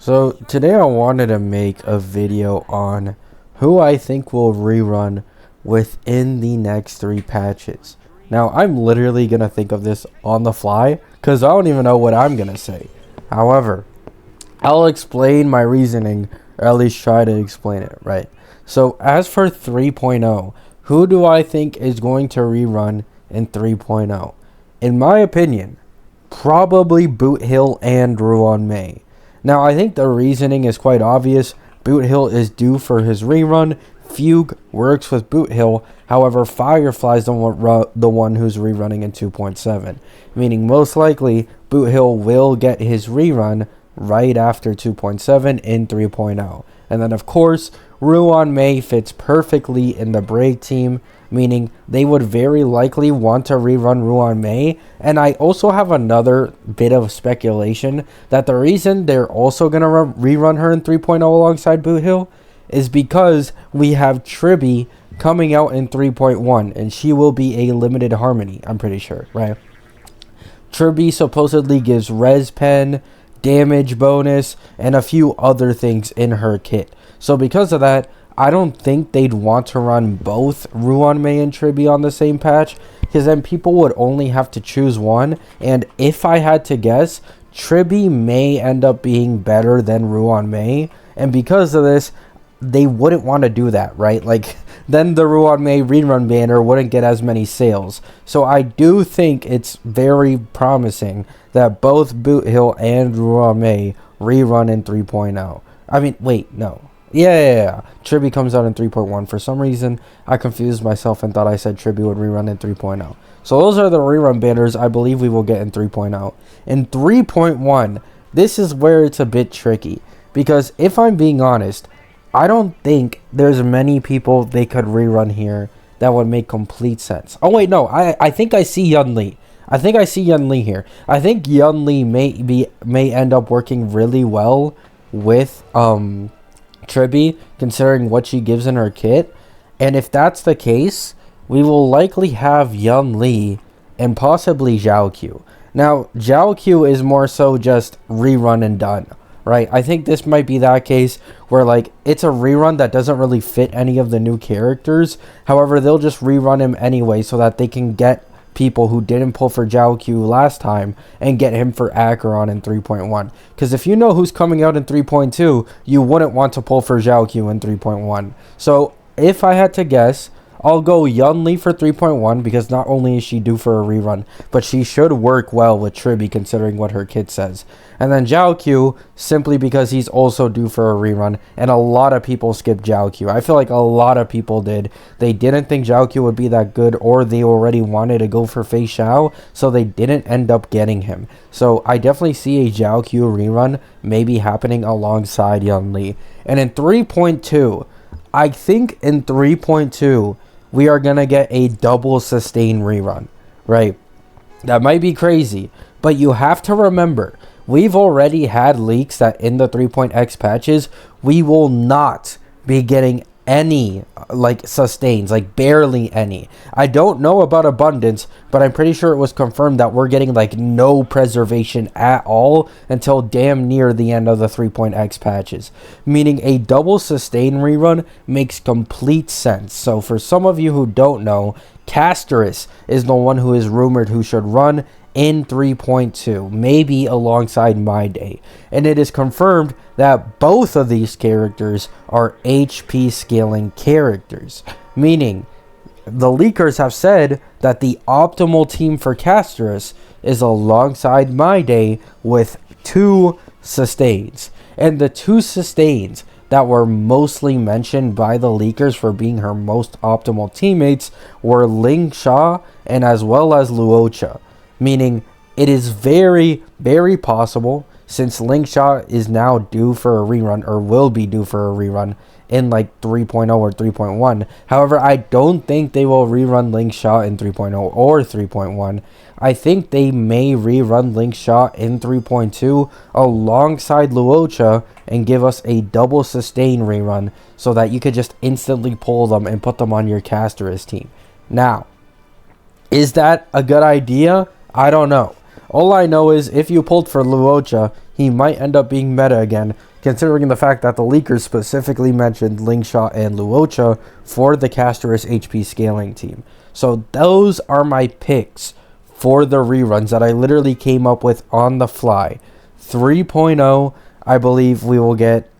So today I wanted to make a video on who I think will rerun within the next 3 patches. Now I'm literally going to think of this on the fly because I don't even know what I'm going to say. However, I'll explain my reasoning, or at least try to explain it, right? So as for 3.0, who do I think is going to rerun in 3.0? In my opinion, probably Boot Hill and Ruan May. Now, I think the reasoning is quite obvious. Boot Hill is due for his rerun. Fugue works with Boot Hill. However, Firefly's the one who's rerunning in 2.7. Meaning, most likely, Boot Hill will get his rerun right after 2.7 in 3.0. And then, of course, Ruan May fits perfectly in the Break team, meaning they would very likely want to rerun Ruan May. And I also have another bit of speculation that the reason they're also going to rerun her in 3.0 alongside Boot Hill is because we have Tribby coming out in 3.1, and she will be a limited harmony, I'm pretty sure, right? Tribby supposedly gives res pen, damage bonus, and a few other things in her kit. So because of that, I don't think they'd want to run both Ruan May and Tribby on the same patch, because then people would only have to choose one. And if I had to guess, Tribby may end up being better than Ruan May. And because of this, they wouldn't want to do that, right? Like, then the Ruan May rerun banner wouldn't get as many sales. So I do think it's very promising that both Boot Hill and Ruan May rerun in 3.0. I mean, wait, no. Yeah. Tribby comes out in 3.1. For some reason, I confused myself and thought I said Tribby would rerun in 3.0. So those are the rerun banners I believe we will get in 3.0. In 3.1, this is where it's a bit tricky. Because if I'm being honest, I don't think there's many people they could rerun here that would make complete sense. Oh, wait, no. I think I see Yun Li. I think I see Yun Li here. I think Yun Li may end up working really well with Tribby, considering what she gives in her kit. And if that's the case, we will likely have Yun Li and possibly Zhao Q. Now, Zhao Q is more so just rerun and done, right? I think this might be that case where, like, it's a rerun that doesn't really fit any of the new characters. However, they'll just rerun him anyway so that they can get people who didn't pull for Zhao Q last time and get him for Acheron in 3.1. Because if you know who's coming out in 3.2, you wouldn't want to pull for Zhao Q in 3.1. So if I had to guess, I'll go Yun Li for 3.1 because not only is she due for a rerun, but she should work well with Tribby considering what her kit says. And then Zhao Q simply because he's also due for a rerun, and a lot of people skipped Zhao Q. I feel like a lot of people did. They didn't think Zhao Q would be that good, or they already wanted to go for Fei Xiao, so they didn't end up getting him. So I definitely see a Zhao Q rerun maybe happening alongside Yun Li. And in 3.2, I think in 3.2, we are going to get a double sustain rerun, right? That might be crazy, but you have to remember, we've already had leaks that in the 3.x patches, we will not be getting any, like, sustains, like, barely any. I don't know about abundance, but I'm pretty sure it was confirmed that we're getting, like, no preservation at all until damn near the end of the 3.x patches. Meaning a double sustain rerun makes complete sense. So for some of you who don't know, Casterus is the one who is rumored who should run in 3.2, maybe alongside My Day. And it is confirmed that both of these characters are HP scaling characters. Meaning, the leakers have said that the optimal team for Casterus is alongside My Day with 2 sustains. And the 2 sustains that were mostly mentioned by the leakers for being her most optimal teammates were Ling Sha and as well as Luocha. Meaning, it is very, very possible, since Ling Sha is now due for a rerun, or will be due for a rerun, in like 3.0 or 3.1. However, I don't think they will rerun Ling Sha in 3.0 or 3.1. I think they may rerun Ling Sha in 3.2 alongside Luocha and give us a double sustain rerun so that you could just instantly pull them and put them on your Casterus team. Now, is that a good idea? I don't know. All I know is if you pulled for Luocha, he might end up being meta again, considering the fact that the leakers specifically mentioned Lingshot and Luocha for the Casterus HP scaling team. So those are my picks for the reruns that I literally came up with on the fly. 3.0, I believe we will get...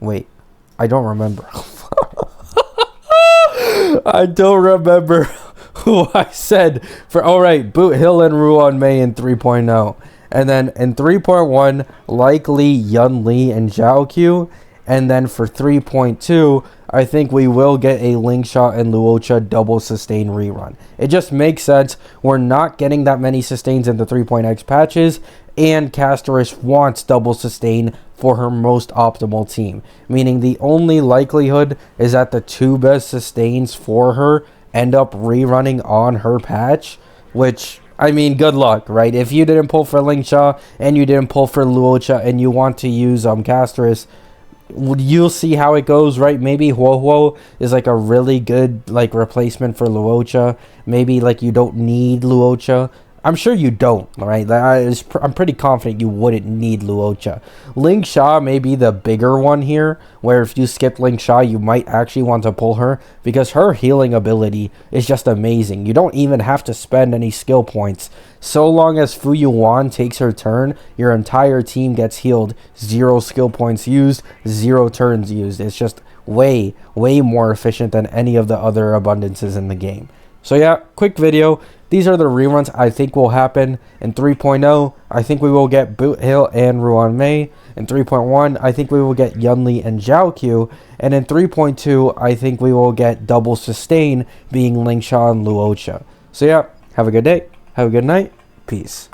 Wait, I don't remember. I don't remember who I said for... Alright, Boot Hill and Ruan Mei in 3.0. And then in 3.1, likely Yun Li and Zhao Q. And then for 3.2, I think we will get a Lingshot and Luocha double sustain rerun. It just makes sense. We're not getting that many sustains in the 3.x patches. And Casterus wants double sustain for her most optimal team. Meaning the only likelihood is that the 2 best sustains for her end up rerunning on her patch. Which... I mean, good luck, right? If you didn't pull for Lingsha and you didn't pull for Luocha and you want to use Casterus, you'll see how it goes, right? Maybe Huohuo is like a really good like replacement for Luocha. Maybe like you don't need Luocha. I'm sure you don't, right? I'm pretty confident you wouldn't need Luocha. Lingsha may be the bigger one here, where if you skip Lingsha, you might actually want to pull her, because her healing ability is just amazing. You don't even have to spend any skill points. So long as Fu Yuan takes her turn, your entire team gets healed. 0 skill points used, 0 turns used. It's just way, way more efficient than any of the other abundances in the game. So yeah, quick video. These are the reruns I think will happen. In 3.0, I think we will get Boot Hill and Ruan Mei. In 3.1, I think we will get Yun Li and Zhao Q. And in 3.2, I think we will get double sustain being Lingsha and Luocha. So yeah, have a good day. Have a good night. Peace.